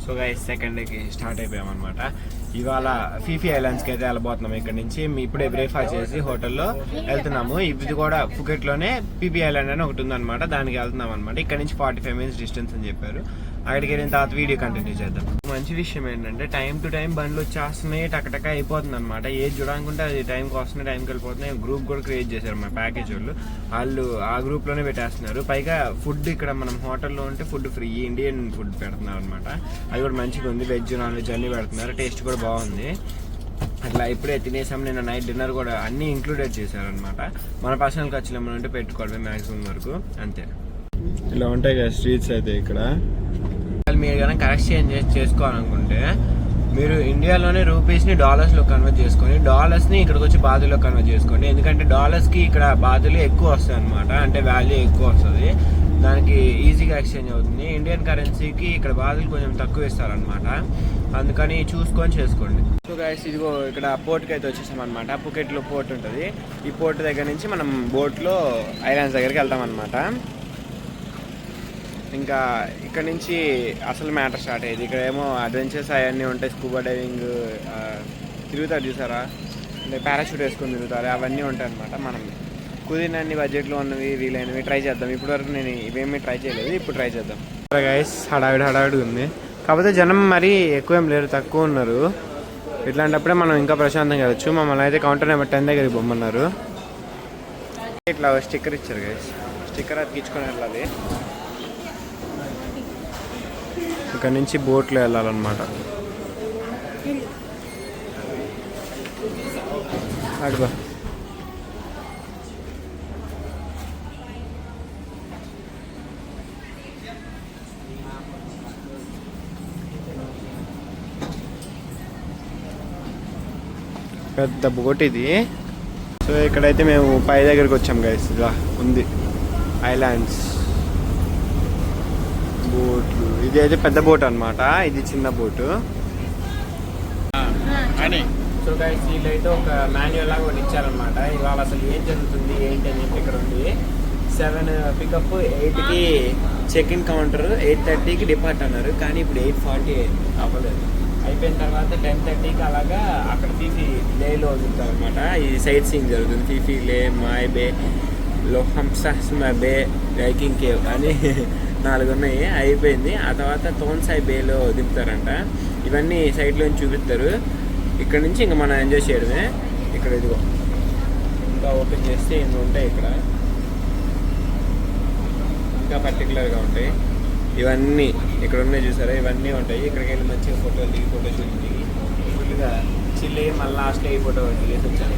So guys second డేకి start అయిపోయాం అనమాట. ఇవాళ ఫీఫీ ఐలాండ్స్కి అయితే వెళ్ళబోతున్నాం. ఇక్కడ నుంచి ఇప్పుడే బ్రేక్ఫాస్ట్ చేసి హోటల్లో వెళ్తున్నాము. ఇది కూడా ఫుకెట్లోనే పీపీ ఐలాండ్ అని ఒకటి ఉందన్నమాట, దానికి వెళ్తున్నాం అనమాట. ఇక్కడ నుంచి 45 minutes డిస్టెన్స్ అని చెప్పారు. అక్కడికి వెళ్ళిన తర్వాత వీడియో కంటిన్యూ చేద్దాం. మంచి విషయం ఏంటంటే టైం టు టైం బండ్లు వచ్చేస్తున్నాయి, టకటక అయిపోతుంది అనమాట. ఏది చూడాలనుకుంటే అది టైంకి వస్తున్నాయి, టైంకి వెళ్ళిపోతున్నాయి. గ్రూప్ కూడా క్రియేట్ చేశారు మా ప్యాకేజ్ వాళ్ళు ఆ గ్రూప్లోనే పెట్టేస్తున్నారు. పైగా ఫుడ్ ఇక్కడ మనం హోటల్లో ఉంటే ఫుడ్ ఫ్రీ, ఇండియన్ ఫుడ్ పెడుతున్నారు అనమాట. అది కూడా మంచిగా ఉంది, వెజ్ నాన్ వెజ్ అన్నీ పెడుతున్నారు. టేస్ట్ కూడా బాగుంది. అట్లా ఇప్పుడే తినేసాం. నిన్న నైట్ డిన్నర్ కూడా అన్నీ ఇంక్లూడెడ్ చేశారనమాట. మన పర్సనల్ ఖర్చులు ఏమైనా ఉంటే పెట్టుకోవడమే మ్యాక్సిమం వరకు, అంతే. ఇలా ఉంటాయి కదా స్ట్రీట్స్ అయితే ఇక్కడ. మీరు కనుక కరెక్ట్ చేసుకోవాలనుకుంటే మీరు ఇండియాలోనే రూపీస్ని డాలర్స్లో కన్వర్ట్ చేసుకొని డాలర్స్ని ఇక్కడికి వచ్చి బాధలో కన్వర్ట్ చేసుకోండి. ఎందుకంటే డాలర్స్కి ఇక్కడ బాధలు ఎక్కువ వస్తాయి అనమాట, అంటే వాల్యూ ఎక్కువ వస్తుంది, దానికి ఈజీగా ఎక్స్చేంజ్ అవుతుంది. ఇండియన్ కరెన్సీకి ఇక్కడ బాధలు కొంచెం తక్కువ ఇస్తారనమాట, అందుకని చూసుకొని చేసుకోండి. సో గైస్ ఇదిగో ఇక్కడ పోర్ట్కి అయితే వచ్చేసాం అనమాట. పుకెట్లో పోర్ట్ ఉంటుంది. ఈ పోర్ట్ దగ్గర నుంచి మనం బోట్లో ఐలాండ్స్ దగ్గరికి వెళ్తాం అనమాట. ఇంకా ఇక్కడ నుంచి అసలు మ్యాటర్ స్టార్ట్ అయ్యేది. ఇక్కడ ఏమో అడ్వెంచర్స్ అవన్నీ ఉంటాయి, స్కూబా డైవింగ్ తిరుగుతారు చూసారా, అంటే పారాషూట్ వేసుకొని తిరుగుతారు, అవన్నీ ఉంటాయి అనమాట. మనం కుదిరినన్ని బడ్జెట్లో ఉన్నవి వీలైనవి ట్రై చేద్దాం. ఇప్పటివరకు నేను ఇవేమీ ట్రై చేయలేదు, ఇప్పుడు ట్రై చేద్దాం. గైస్ హడావిడి ఉంది, కాకపోతే జనం మరీ ఎక్కువ ఏం లేరు, తక్కువ ఉన్నారు. ఇట్లాంటప్పుడే మనం ఇంకా ప్రశాంతంగా వెళ్ళచ్చు. మమ్మల్ని అయితే కౌంటర్ నెంబర్ 10 దగ్గరికి పొమ్మన్నారు. ఇట్లా స్టిక్కర్ ఇచ్చారు గైస్, స్టిక్కర్ అతికించుకొని వెళ్ళాలి. ఇక్కడ నుంచి బోట్లో వెళ్ళాలన్నమాట. అడుగు పెద్ద బోట్ ఇది. సో ఇక్కడైతే మేము పై దగ్గరికి వచ్చాం గైస్. ఇలా ఉంది ఐలాండ్స్ బోట్లు. ఇది అయితే పెద్ద బోట్ అనమాట, ఇది చిన్న బోటు. సో గైస్ వీళ్ళైతే ఒక మాన్యువల్ లాగా ఒకటి ఇచ్చారనమాట. ఇవాళ అసలు ఏం జరుగుతుంది ఏంటి అని చెప్పి ఇక్కడ ఉంది. 7 పికప్, 8కి చెక్ ఇన్ కౌంటర్, 8:30కి డిపార్ట్ అన్నారు. కానీ ఇప్పుడు 8:40 అవ్వలేదు. అయిపోయిన తర్వాత 10:30కి అలాగా అక్కడ ఫీఫీ లేలో వదులుతారనమాట. ఈ సైట్ సీయింగ్ జరుగుతుంది. ఫీఫీ లే, మాయ్ బే, లోహంసా బే, వైకింగ్ కేవ్ అని 4 ఉన్నాయి. అయిపోయింది. ఆ తర్వాత తోన్సాయ్ బేలో దింపుతారంట. ఇవన్నీ సైడ్లో చూపిస్తారు. ఇక్కడ నుంచి ఇంకా మనం ఎంజాయ్ చేయడమే. ఇక్కడ ఇదిగో ఇంకా ఓపెన్ చేస్తే ఇన్ని ఉంటాయి. ఇక్కడ ఇంకా పర్టికులర్గా ఉంటాయి. ఇవన్నీ ఇక్కడ ఉన్నాయి చూసారా, ఇవన్నీ ఉంటాయి. ఇక్కడికి వెళ్ళి మంచిగా ఫోటోలు దిగి ఫోటోషూట్ దిగి ఫుల్గా చిల్లి మళ్ళీ లాస్ట్లో ఈ ఫోటో దిగేసి వచ్చాను.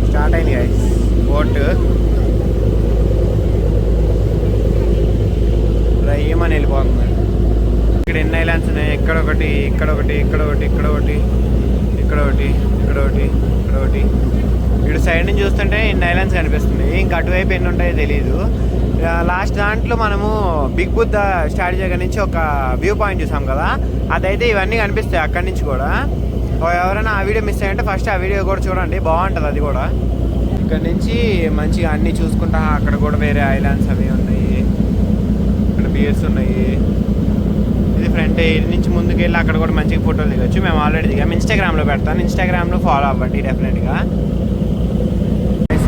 స్టార్ట్ అయింది గైస్ బోట్. ఏమని వెళ్ళిపోతున్నారు. ఇక్కడ ఎన్ని ఐలాండ్స్ ఉన్నాయి, ఎక్కడొకటి ఇక్కడొకటి ఇక్కడొకటి ఇక్కడొకటి ఇక్కడొకటి ఇక్కడొకటి ఇక్కడొకటి. ఇటు సైడ్ నుంచి చూస్తుంటే ఎన్ని ఐలాండ్స్ కనిపిస్తున్నాయి. ఇంకా అటువైపు ఎన్ని ఉంటాయో తెలియదు. లాస్ట్ దాంట్లో మనము బిగ్ బుద్ధ స్టాట్యూ దగ్గర నుంచి ఒక వ్యూ పాయింట్ చూసాం కదా, అదైతే ఇవన్నీ కనిపిస్తాయి అక్కడి నుంచి కూడా. ఎవరైనా ఆ వీడియో మిస్ అయ్యంటే ఫస్ట్ ఆ వీడియో కూడా చూడండి, బాగుంటుంది అది కూడా. ఇక్కడ నుంచి మంచిగా అన్నీ చూసుకుంటా. అక్కడ కూడా వేరే ఐలాండ్స్ అవి ఉన్నాయి, బియర్స్ ఉన్నాయి. ఇది ఫ్రంట్. ఇది నుంచి ముందుకు వెళ్ళి అక్కడ కూడా మంచిగా ఫోటోలు దిగొచ్చు. మేము ఆల్రెడీ దిగాము. ఇన్స్టాగ్రామ్లో పెడతాను, ఇన్స్టాగ్రామ్లో ఫాలో అవ్వండి డెఫినెట్గా.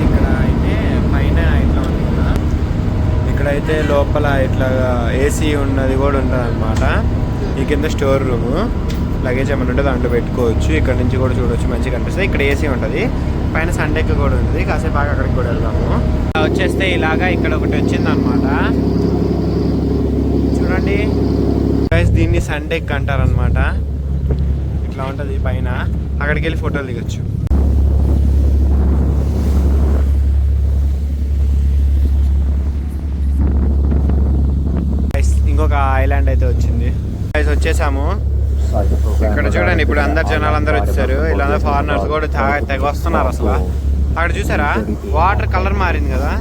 ఇక్కడ అయితే పైన ఇట్లా ఉంది కదా, ఇక్కడైతే లోపల ఇట్లా ఏసీ ఉన్నది కూడా ఉంటుంది అనమాట. ఈ కింద స్టోర్ రూము, లగేజ్ ఏమైనా ఉంటే దాంట్లో పెట్టుకోవచ్చు. ఇక్కడ నుంచి కూడా చూడవచ్చు, మంచిగా కనిపిస్తుంది. ఇక్కడ ఏసీ ఉంటుంది, పైన సండేకి కూడా ఉంది. కాసేపు బాగా అక్కడికి కూడా వెళ్దాము. వచ్చేస్తే ఇలాగా ఇక్కడ ఒకటి వచ్చింది అనమాట, చూడండి గైస్. దీన్ని సండేక్ అంటారనమాట. ఇట్లా ఉంటుంది పైన, అక్కడికి వెళ్ళి ఫోటోలు దిగొచ్చు. ఇంకొక ఐలాండ్ అయితే వచ్చింది గైస్, వచ్చేసాము. ఇక్కడ చూడండి, ఇప్పుడు జనాలందరూ వచ్చేసారు. ఇలా ఫారినర్స్ కూడా తెగ వస్తున్నారు అసలు. అక్కడ చూసారా వాటర్ కలర్ మారింది కదా,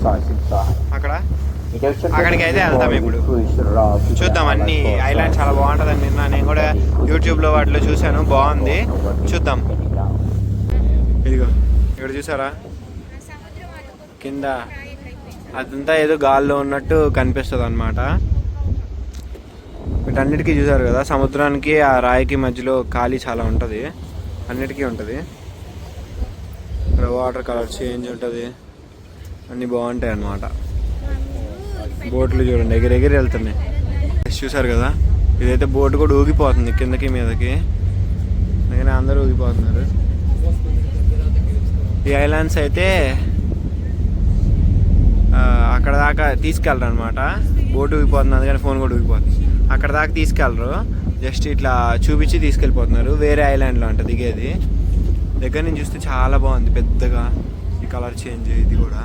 అక్కడికి అయితే వెళ్తాం ఇప్పుడు. చూద్దాం, అన్ని ఐలాండ్ చాలా బాగుంటుందని నేను కూడా యూట్యూబ్లో వాటిలో చూశాను, బాగుంది. చూద్దాం. ఇదిగో ఇక్కడ చూసారా కింద అదంతా ఏదో గాల్లో ఉన్నట్టు కనిపిస్తుంది అనమాట. వీటన్నిటికీ చూసారు కదా, సముద్రానికి ఆ రాయికి మధ్యలో ఖాళీ చాలా ఉంటుంది, అన్నిటికీ ఉంటుంది. ఇక్కడ వాటర్ కలర్ చేంజ్ ఉంటుంది, అన్నీ బాగుంటాయి అన్నమాట. బోట్లు చూడండి ఎగిరెగిరి వెళ్తున్నాయి. చూసారు కదా, ఇదైతే బోట్ కూడా ఊగిపోతుంది కిందకి మీదకి, అందుకని అందరూ ఊగిపోతున్నారు. ఈ ఐలాండ్స్ అయితే అక్కడ దాకా తీసుకెళ్ళరు అనమాట. బోట్ ఊగిపోతుంది అందుకని ఫోన్ కూడా ఊగిపోతుంది. అక్కడ దాకా తీసుకెళ్ళరు, జస్ట్ ఇట్లా చూపించి తీసుకెళ్ళిపోతున్నారు. వేరే ఐలాండ్లో అంట దిగేది. దగ్గర నుంచి చూస్తే చాలా బాగుంది పెద్దగా, ఈ కలర్ చేంజ్ ఇది కూడా.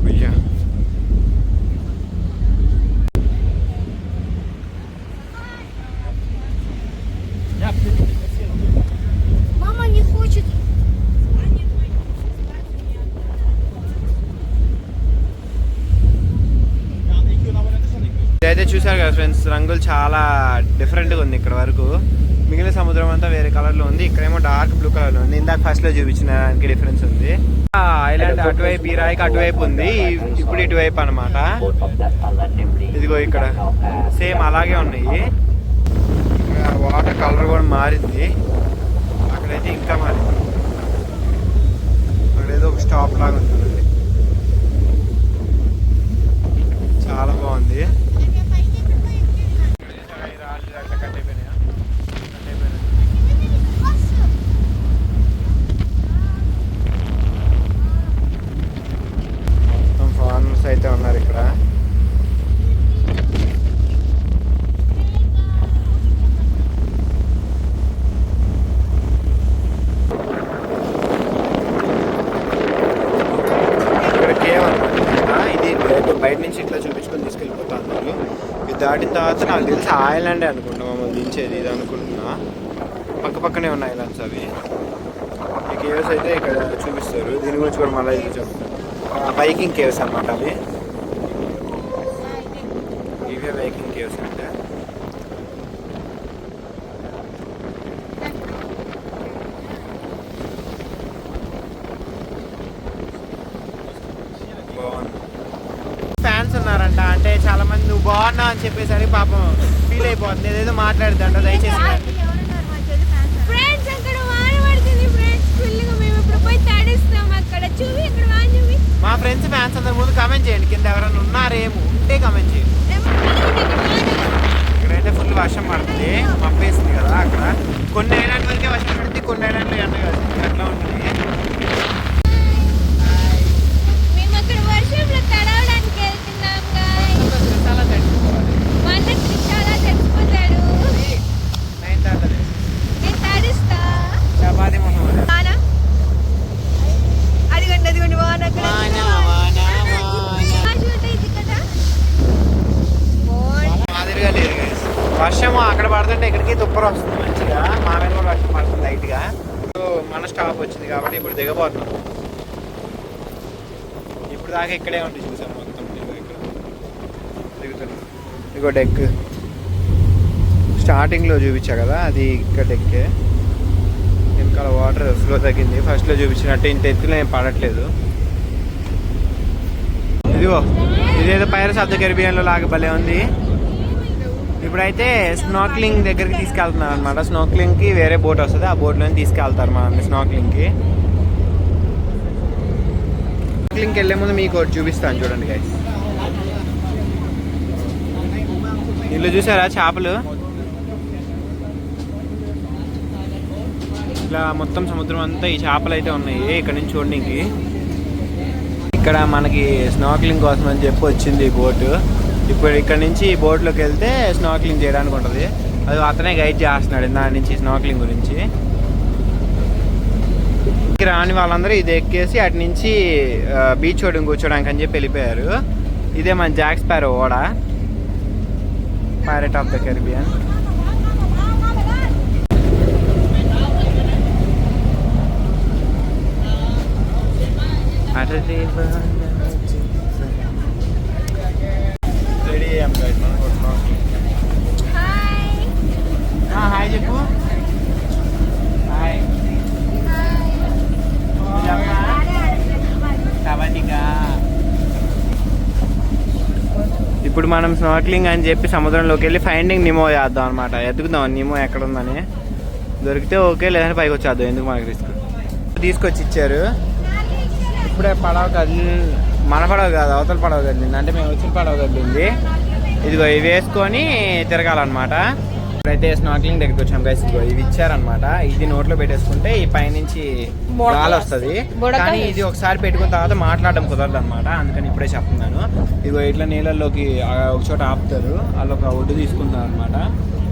అయ్యా ఇదైతే చూసారు కదా ఫ్రెండ్స్, రంగులు చాలా డిఫరెంట్గా ఉంది. ఇక్కడ వరకు మిగిలిన సముద్రం అంతా వేరే కలర్లో ఉంది, ఇక్కడేమో డార్క్ బ్లూ కలర్లో ఉంది. ఇందాక ఫస్ట్లో చూపించిన దానికి డిఫరెన్స్ ఉంది. ఐలాండ్ అటువైపు, ఈ రాయికి అటువైపు ఉంది, ఇప్పుడు ఇటువైపు అనమాట. ఇదిగో ఇక్కడ సేమ్ అలాగే ఉన్నాయి. వాటర్ కలర్ కూడా మారింది, అక్కడైతే ఇంకా మారింది. అక్కడేదో ఒక స్టాప్ లాగా ఉంటుంది, చాలా బాగుంది. మొత్తం ఫారినర్స్ అయితే ఉన్నారు ఇక్కడ. బయట నుంచి ఇట్లా చూపించుకొని తీసుకెళ్ళిపోతా అన్నారు. ఇది దాటిన తర్వాత నాకు తెలిసి ఐలాండే అనుకుంటా మమ్మల్ని దించేది, ఇది అనుకుంటున్నా. పక్క పక్కనే ఉన్న ఐలాండ్స్ అవి. ఈ కేవ్స్ అయితే ఇక్కడ చూపిస్తారు, దీని గురించి కూడా మళ్ళీ చెప్తారు. బైకింగ్ కేవ్స్ అన్నమాట అవి. ఇవే బైకింగ్ కేవ్స్ అంటే. ఫ్యాన్స్ ఉన్నారంట, అంటే చాలా మంది నువ్వు బాగున్నావు అని చెప్పేసరికి పాపం ఫీల్ అయిపోతుంది, ఏదేదో మాట్లాడుతుంట. దయచేసి మా ఫ్రెండ్స్ ఫ్యాన్స్ అందరి ముందు కామెంట్ చేయండి, కింద ఎవరైనా ఉన్నారేమో ఉంటే కామెంట్ చేయండి. ఇక్కడైతే ఫుల్ వర్షం పడుతుంది, మబ్బేస్తుంది కదా. అక్కడ కొన్ని ఐలాండ్ వరకే వర్షం పడుతుంది, కొన్ని ఐలాండ్లో ఎండ కలుస్తుంది, అట్లా ఉంటుంది. వర్షం అక్కడ పడుతుంటే ఇక్కడికి తుప్పరు వస్తుంది మంచిగా. మా మీద కూడా వర్షం పడుతుంది లైట్గా. మన స్టాప్ వచ్చింది కాబట్టి ఇప్పుడు దిగబోతున్నాం. ఇప్పుడు దాకా ఇక్కడే ఉంది చూసాను మొత్తం. ఇక్కడ దిగుతున్నాం. ఇగో డెక్ స్టార్టింగ్లో చూపించా కదా, అది ఇక్కడ డెక్కే. వెనకాల వాటర్ ఫ్లో తగ్గింది, ఫస్ట్లో చూపించినట్టు ఇంత ఎత్తులో ఏం పడట్లేదు. ఇదిగో ఇదేదో పైరట్స్ ఆఫ్ ద కరేబియన్లో లాగా భలే ఉంది. ఇప్పుడైతే స్నార్క్లింగ్ దగ్గరికి తీసుకెళ్తున్నారు అనమాట. స్నార్క్లింగ్కి వేరే బోట్ వస్తుంది, ఆ బోట్లోనే తీసుకెళ్తారు మనల్ని స్నార్క్లింగ్కి. స్నార్క్లింగ్కి వెళ్ళే ముందు మీకు ఒకటి చూపిస్తాను చూడండి గైస్. ఇల్లు చూసారా చేపలు, ఇట్లా మొత్తం సముద్రం అంతా ఈ చేపలు అయితే ఉన్నాయి ఇక్కడ నుంచి చూడడానికి. ఇక్కడ మనకి స్నార్క్లింగ్ కోసం అని చెప్పి వచ్చింది ఈ బోటు. ఇప్పుడు ఇక్కడ నుంచి ఈ బోట్లోకి వెళ్తే స్నార్క్లింగ్ చేయడానికి ఉంటుంది, అది అతనే గైడ్ చేస్తున్నాడు దాని నుంచి స్నార్క్లింగ్ గురించి. రాని వాళ్ళందరూ ఇది ఎక్కేసి అటు నుంచి బీచ్ ఒడ్డున కూర్చోడానికి అని చెప్పి వెళ్ళిపోయారు. ఇదే మన జాక్ స్పారో ఓడ, పైరట్ ఆఫ్ ద కరేబియన్. రెడీ అయ్యాం గైస్ మనం కూడా. హాయ్ చెప్పు. హాయ్ ఇప్పుడు మనం స్నార్క్లింగ్ అని చెప్పి సముద్రంలోకి వెళ్ళి ఫైండింగ్ నిమో చేద్దాం అనమాట. ఎదుగుదాం నిమో ఎక్కడ ఉందని, దొరికితే ఓకే, లేదంటే పైకి వచ్చేద్దాం. ఎందుకు మనకి రిస్క్. తీసుకొచ్చి ఇచ్చారు. ఇప్పుడే పడవ కదిలి, మన పడవ కాదు అవతల పడవ కదిలింది, అంటే మేము వచ్చిన పడవ కదిలింది. ఇదిగో ఇవి వేసుకొని తిరగాలన్నమాట. ఇప్పుడైతే స్నార్క్లింగ్ దగ్గరికి వచ్చాం గైస్. ఇదిగో ఇవి ఇచ్చారనమాట. ఇది నోట్లో పెట్టేసుకుంటే ఈ పైనుంచి గాలి వస్తుంది, కానీ ఇది ఒకసారి పెట్టుకున్న తర్వాత మాట్లాడడం కుదరదు అనమాట. అందుకని ఇప్పుడే చెప్తున్నాను. ఇదిగో ఇట్లా నీళ్ళల్లోకి ఒక చోట ఆపుతారు, వాళ్ళు ఒక ఒడ్డు తీసుకుంటారు అనమాట.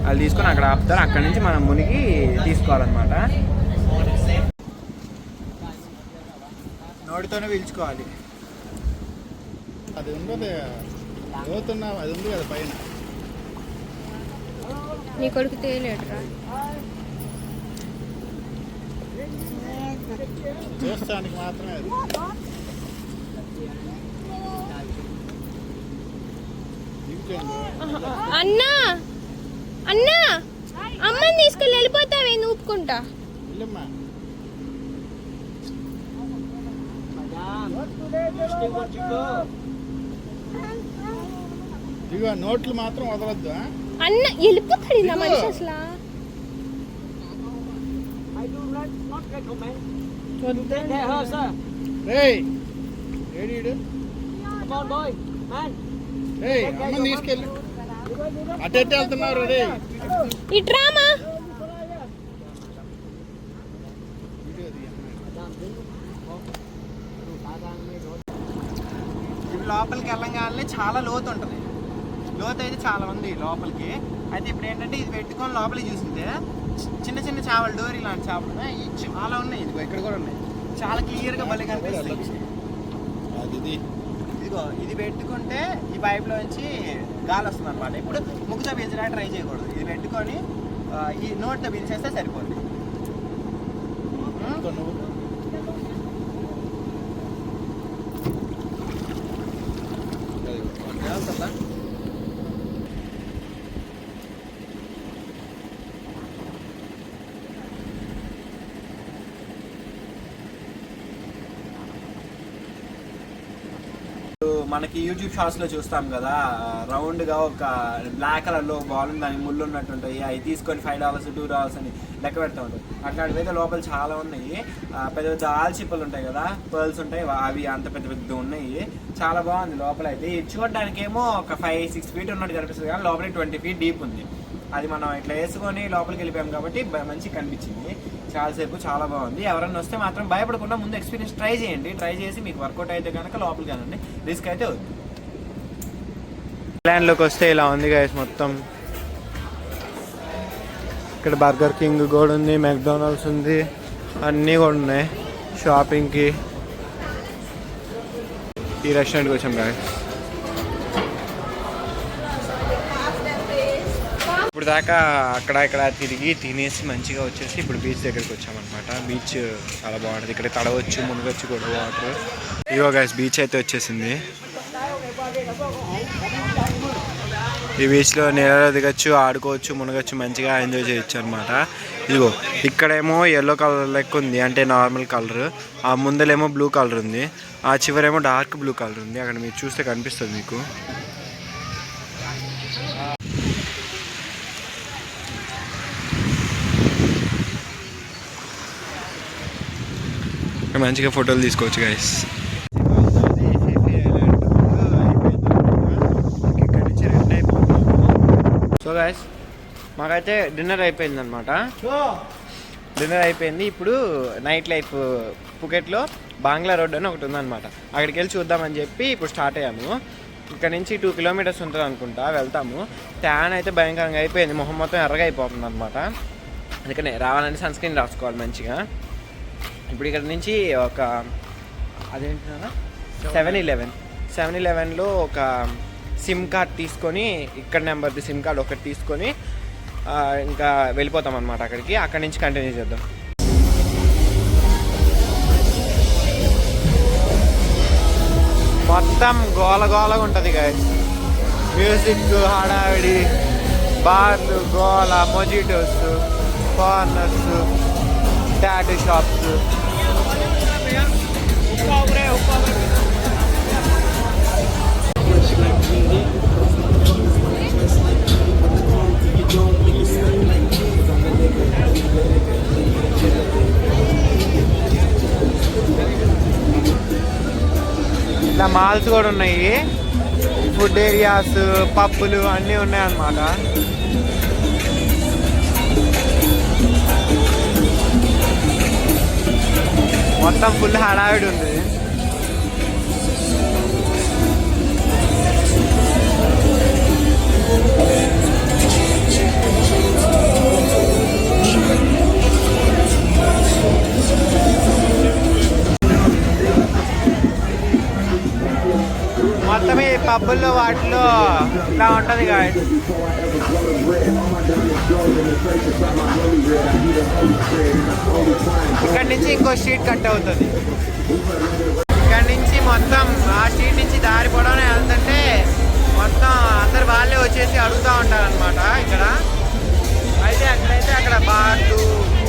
వాళ్ళు తీసుకొని అక్కడ ఆపుతారు, అక్కడ నుంచి మనం మునిగి తీసుకోవాలన్నమాట. నోటితోనే పీల్చుకోవాలి. అది ఉండదు, అది ఉంది కదా పైన. నీ కొడుకు తేలేట్రా, చూస్తానికి మాత్రమే. అన్నా అన్నా అమ్మని తీసుకెళ్ళి వెళ్ళిపోతావే ఊపుకుంటా. ఇదిగో నోట్లు మాత్రం వదలొద్దు. అన్న వెళ్ళిపోతాడు నా మనిషి అసలు. అమ్మని తీసుకెళ్ళి అటెట్ వెళ్తున్నారు. రే ఇట్రామా, ఇవి లోపలికి వెళ్ళగానే చాలా లోతు ఉంటుంది. లోతు అయితే చాలా ఉంది లోపలికి. అయితే ఇప్పుడు ఏంటంటే ఇది పెట్టుకొని లోపలికి చూసింటే చిన్న చిన్న చేపలు, డోరీ లాంటి చేపలు ఇవి చాలా ఉన్నాయి. ఇదిగో ఇక్కడ కూడా ఉన్నాయి, చాలా క్లియర్గా భలే కనిపిస్తాయి. ఇదిగో ఇది పెట్టుకుంటే ఈ పైప్లో నుంచి గాలి వస్తుంది అనమాట. ఇప్పుడు ముక్కుతో పీల్చడానికి ట్రై చేయకూడదు. ఇది పెట్టుకొని ఈ నోట్తో పీల్చేస్తే సరిపోద్ది. మనకి యూట్యూబ్ షార్ట్స్ లో చూస్తాం కదా, రౌండ్ గా ఒక బ్లాక్ కలర్ లో బాల్ ఉంది, దానికి ముళ్ళు ఉన్నట్టు ఉంటాయి. అవి తీసుకొని $5 $2 అని లెక్క పెడతా ఉంటాయి. అట్లాంటివి అయితే లోపల చాలా ఉన్నాయి. పెద్ద పెద్ద ఆల్చిప్పలు ఉంటాయి కదా, పర్ల్స్ ఉంటాయి, అవి అంత పెద్ద పెద్ద ఉన్నాయి. చాలా బాగుంది లోపల అయితే. ఇది చూడడానికేమో ఒక 5-6 feet ఉన్నట్టు కనిపిస్తుంది, కానీ లోపల 20 feet డీప్ ఉంది. అది మనం ఇట్లా వేసుకొని లోపలికి వెళ్ళిపోయాం కాబట్టి మంచిగా కనిపించింది. చాలాసేపు చాలా బాగుంది. ఎవరన్నా వస్తే మాత్రం భయపడకుండా ముందు ఎక్స్పీరియన్స్ ట్రై చేయండి. ట్రై చేసి మీకు వర్కౌట్ అయితే కనుక లోపలికి వెళ్ళండి, రిస్క్ అయితే వద్దు. ల్యాండ్లోకి వస్తే ఇలా ఉంది గైస్ మొత్తం. ఇక్కడ బర్గర్ కింగ్ కూడా ఉంది, మెక్డొనాల్డ్స్ ఉంది, అన్నీ కూడా ఉన్నాయి షాపింగ్కి. ఈ రెస్టారెంట్కి వచ్చాం గైస్. ఇప్పుడు దాకా అక్కడ ఇక్కడ తిరిగి తినేసి మంచిగా వచ్చేసి ఇప్పుడు బీచ్ దగ్గరికి వచ్చామన్నమాట. బీచ్ చాలా బాగుంటుంది, ఇక్కడ తడవచ్చు, మునగొచ్చు కూడా వాటర్. ఇగో గైస్ బీచ్ అయితే వచ్చేసింది. ఈ బీచ్లో నీళ్ళలో దిగచ్చు, ఆడుకోవచ్చు, మునగచ్చు, మంచిగా ఎంజాయ్ చేయొచ్చు అనమాట. ఇదిగో ఇక్కడేమో ఎల్లో కలర్ లెక్క ఉంది, అంటే నార్మల్ కలర్. ఆ ముందలేమో బ్లూ కలర్ ఉంది, ఆ చివరేమో డార్క్ బ్లూ కలర్ ఉంది. అక్కడ మీరు చూస్తే కనిపిస్తుంది మీకు. మంచిగా ఫోటోలు తీసుకోవచ్చు గైస్. సో గైస్ మాకైతే డిన్నర్ అయిపోయింది అనమాట. డిన్నర్ అయిపోయింది. ఇప్పుడు నైట్ లైఫ్ పుకెట్లో బాంగ్లా రోడ్ అని ఒకటి ఉందన్నమాట. అక్కడికి వెళ్ళి చూద్దామని చెప్పి ఇప్పుడు స్టార్ట్ అయ్యాము. ఇక్కడ నుంచి 2 kilometers ఉంటుంది అనుకుంటా, వెళ్తాము. ట్యాన్ అయితే భయంకరంగా అయిపోయింది, మొహం మొత్తం ఎర్రగా అయిపోతుంది అనమాట. అందుకనే రావాలంటే సన్ స్క్రీన్ రాసుకోవాలి మంచిగా. ఇప్పుడు ఇక్కడ నుంచి ఒక అదేంటన్నా 7-Elevenలో ఒక సిమ్ కార్డ్ తీసుకొని, ఇక్కడ నెంబర్ది సిమ్ కార్డ్ ఒకటి తీసుకొని ఇంకా వెళ్ళిపోతాం అనమాట అక్కడికి. అక్కడి నుంచి కంటిన్యూ చేద్దాం. మొత్తం గోలగోలగా ఉంటుంది గైస్. మ్యూజిక్, హడావిడి, బార్లు, గోల, mojitos, corners, tattoo shops. Malls కూడా ఉన్నాయి, ఫుడ్ ఏరియాస్, పబ్బులు అన్నీ ఉన్నాయి అన్నమాట. మొత్తం ఫుల్ హడావిడి ఉంది. మొత్తం ఈ పబ్బుల్లో వాటిలో ఇలా ఉంటుంది గాయస్. ఇక్కడ నుంచి ఇంకో స్ట్రీట్ కట్ అవుతుంది. ఇక్కడ నుంచి మొత్తం ఆ స్ట్రీట్ నుంచి దారి పొడవునా వెళ్తుంటే మొత్తం అందరు వాళ్ళే వచ్చేసి అడుగుతూ ఉంటారు అనమాట. ఇక్కడ అయితే అక్కడ బార్లు,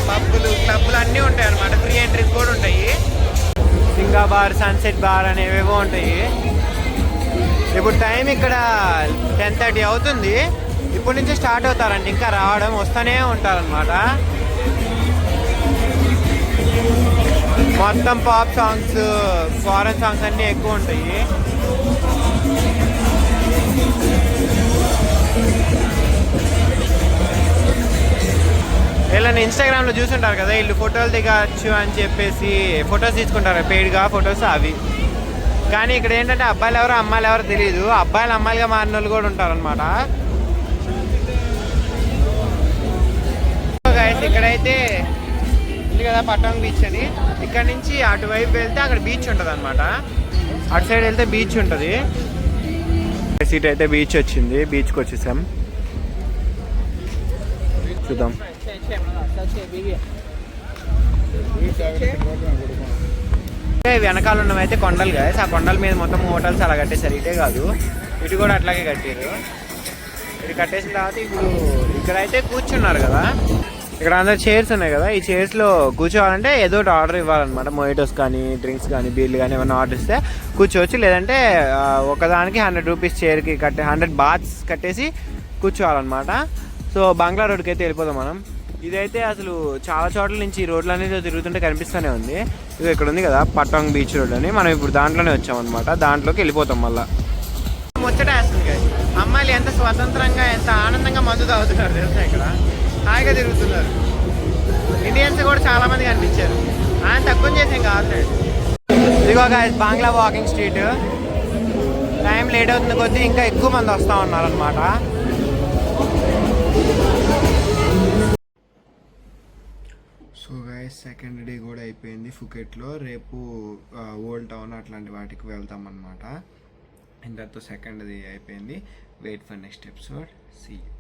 పబ్బులు, క్లబ్లు అన్నీ ఉంటాయి అనమాట. ఫ్రీ ఎంట్రీస్ కూడా ఉంటాయి. సింగా బార్, సన్సెట్ బార్ అనేవేవో ఉంటాయి. ఇప్పుడు టైం ఇక్కడ 10:30 అవుతుంది. ఇప్పటి నుంచి స్టార్ట్ అవుతారండి, ఇంకా రావడం వస్తూనే ఉంటారనమాట. మొత్తం పాప్ సాంగ్స్, ఫారెన్ సాంగ్స్ అన్నీ ఎక్కువ ఉంటాయి. వీళ్ళని ఇన్స్టాగ్రామ్లో చూసుంటారు కదా, వీళ్ళు ఫోటోలు దిగచ్చు అని చెప్పేసి ఫొటోస్ తీసుకుంటారు, పెయిడ్గా ఫొటోస్ అవి. కానీ ఇక్కడ ఏంటంటే అబ్బాయిలు ఎవరో అమ్మాయిలు ఎవరో తెలియదు, అబ్బాయిలు అమ్మాయిలుగా మారిన వాళ్ళు కూడా ఉంటారనమాట. ఇక్కడైతే ఉంది కదా పటాంగ్ బీచ్ అని, ఇక్కడ నుంచి అటువైపు వెళ్తే అక్కడ బీచ్ ఉంటుంది అనమాట. అటు సైడ్ వెళ్తే బీచ్ ఉంటుంది. సీట్ అయితే బీచ్ వచ్చింది, బీచ్కి వచ్చేసాం. చూద్దాం. వెనకాల ఉన్నవైతే కొండలు గాయస్. ఆ కొండల మీద మొత్తం హోటల్స్ అలా కట్టేశారు. ఇటే కాదు, ఇటు కూడా అట్లాగే కట్టారు. ఇటు కట్టేసిన తర్వాత ఇప్పుడు ఇక్కడైతే కూర్చున్నారు కదా, ఇక్కడ అందరు చైర్స్ ఉన్నాయి కదా, ఈ చైర్స్లో కూర్చోవాలంటే ఏదో ఒకటి ఆర్డర్ ఇవ్వాలన్నమాట. మొయిటోస్ కానీ, డ్రింక్స్ కానీ, బీర్లు కానీ ఏమైనా ఆర్డర్ ఇస్తే కూర్చోవచ్చు. లేదంటే ఒకదానికి 100 రూపీస్ చైర్కి 100 బాత్స్ కట్టేసి కూర్చోవాలన్నమాట. సో బంగ్లా రోడ్కి అయితే వెళ్ళిపోదాం మనం. ఇదైతే అసలు చాలా చోట్ల నుంచి ఈ రోడ్లు అనేది తిరుగుతుంటే కనిపిస్తూనే ఉంది. ఇది ఇక్కడ ఉంది కదా పటాంగ్ బీచ్ రోడ్ అని, మనం ఇప్పుడు దాంట్లోనే వచ్చామన్నమాట. దాంట్లోకి వెళ్ళిపోతాం మళ్ళీ. ముచ్చటేస్తుంది కదా, అమ్మాయిలు ఎంత స్వతంత్రంగా ఎంత ఆనందంగా మందు తాగుతున్నారు తెలుసా. ఇక్కడ హాయిగా తిరుగుతున్నారు. ఇండియన్స్ కూడా చాలా మంది కనిపించారు. ఆయన తక్కువ చేసి ఇంకా ఆల్రెడీ ఇదిగో బంగ్లా వాకింగ్ స్ట్రీట్. టైం లేట్ అవుతుంది కొద్దీ ఇంకా ఎక్కువ మంది వస్తూ ఉన్నారనమాట. సో గైస్ సెకండ్ డే కూడా అయిపోయింది ఫుకెట్లో. రేపు ఓల్డ్ టౌన్ అట్లాంటి వాటికి వెళ్తాం అనమాట. ఇంతతో సెకండ్ డే అయిపోయింది. Wait for next episode. See you.